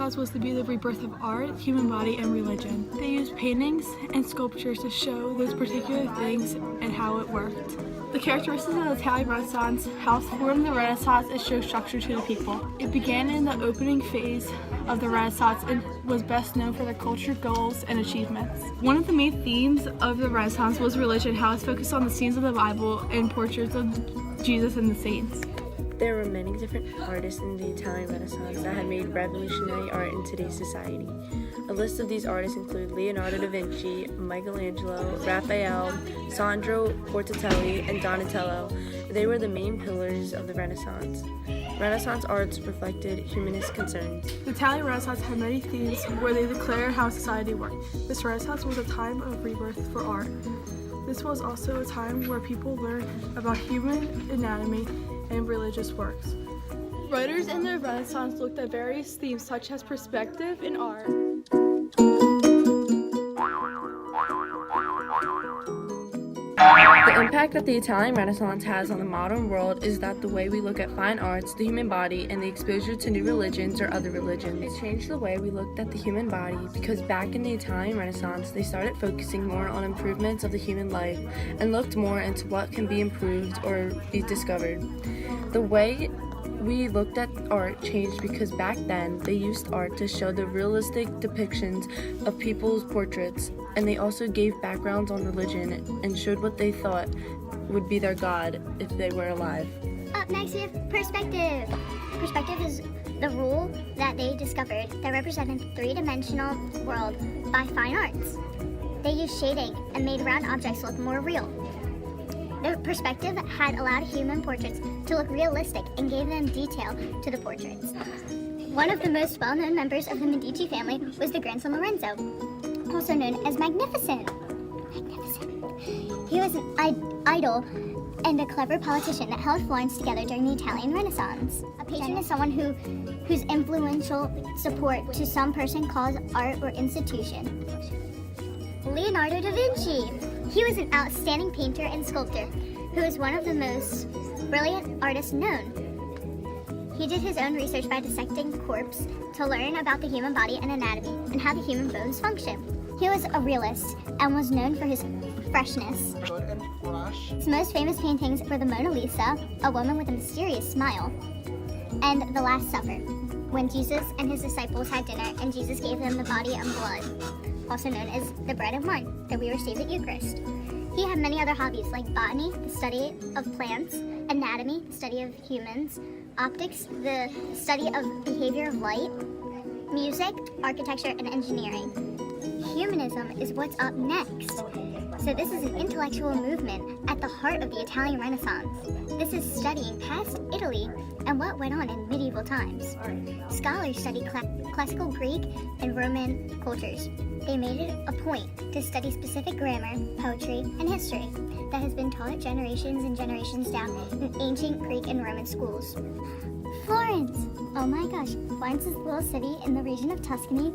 Renaissance was to be the rebirth of art, human body, and religion. They used paintings and sculptures to show those particular things and how it worked. The characteristics of the Italian Renaissance helped form the Renaissance and show structure to the people. It began in the opening phase of the Renaissance and was best known for their culture, goals, and achievements. One of the main themes of the Renaissance was religion, how it's focused on the scenes of the Bible and portraits of Jesus and the saints. There were many different artists in the Italian Renaissance that had made revolutionary art in today's society. A list of these artists include Leonardo da Vinci, Michelangelo, Raphael, Sandro Botticelli, and Donatello. They were the main pillars of the Renaissance. Renaissance arts reflected humanist concerns. The Italian Renaissance had many themes where they declared how society worked. This Renaissance was a time of rebirth for art. This was also a time where people learned about human anatomy and religious works. Writers in the Renaissance looked at various themes such as perspective in art. The impact that the Italian Renaissance has on the modern world is that the way we look at fine arts, the human body, and the exposure to new religions or other religions. It changed the way we looked at the human body because back in the Italian Renaissance, they started focusing more on improvements of the human life and looked more into what can be improved or be discovered. The way we looked at art changed because back then they used art to show the realistic depictions of people's portraits, and they also gave backgrounds on religion and showed what they thought would be their god if they were alive. Up next we have perspective. Perspective is the rule that they discovered that represented the three-dimensional world by fine arts. They used shading and made round objects look more real. The perspective had allowed human portraits to look realistic and gave them detail to the portraits. One of the most well-known members of the Medici family was the grandson Lorenzo, also known as Magnificent. He was an idol and a clever politician that held Florence together during the Italian Renaissance. A patron is someone whose influential support to some person, cause, art, or institution. Leonardo da Vinci. He was an outstanding painter and sculptor who is one of the most brilliant artists known. He did his own research by dissecting corpse to learn about the human body and anatomy and how the human bones function. He was a realist and was known for his freshness. His most famous paintings were the Mona Lisa, a woman with a mysterious smile, and The Last Supper, when Jesus and his disciples had dinner and Jesus gave them the body and blood, also known as the bread and wine that we receive at Eucharist. He had many other hobbies like botany, the study of plants, anatomy, the study of humans, optics, the study of behavior of light, music, architecture, and engineering. Humanism is what's up next. So this is an intellectual movement at the heart of the Italian Renaissance. This is studying past Italy and what went on in medieval times. Scholars study classical Greek and Roman cultures. They made it a point to study specific grammar, poetry, and history that has been taught generations and generations down in ancient Greek and Roman schools. Florence! Oh my gosh, Florence is a little city in the region of Tuscany.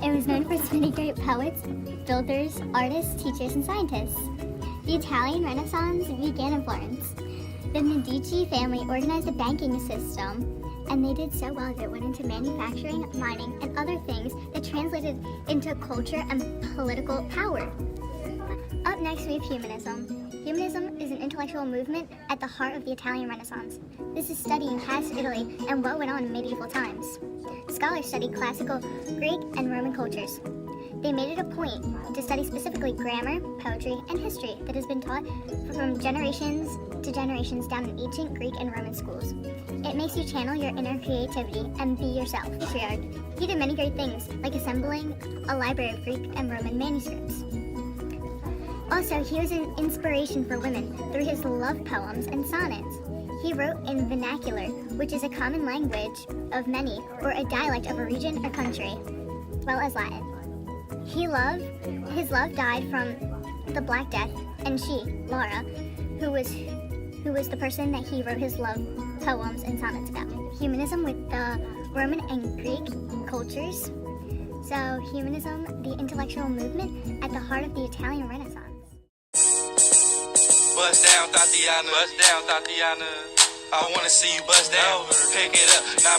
It was known for its many great poets, builders, artists, teachers, and scientists. The Italian Renaissance began in Florence. The Medici family organized a banking system, and they did so well that it went into manufacturing, mining, and other things that translated into culture and political power. Up next we have humanism. Humanism is an intellectual movement at the heart of the Italian Renaissance. This is studying past Italy and what went on in medieval times. Scholars studied classical Greek and Roman cultures. They made it a point to study specifically grammar, poetry, and history that has been taught from generations to generations down in ancient Greek and Roman schools. It makes you channel your inner creativity and be yourself. Patriarch. He did many great things, like assembling a library of Greek and Roman manuscripts. Also, he was an inspiration for women through his love poems and sonnets. He wrote in vernacular, which is a common language of many, or a dialect of a region or country, as well as Latin. His love died from the Black Death, and she, Laura, who was the person that he wrote his love poems and sonnets about. Humanism with the Roman and Greek cultures. So humanism, the intellectual movement at the heart of the Italian Renaissance. Bust down, Tatiana. Bust down, Tatiana. I wanna see you bust down. Pick it up. Now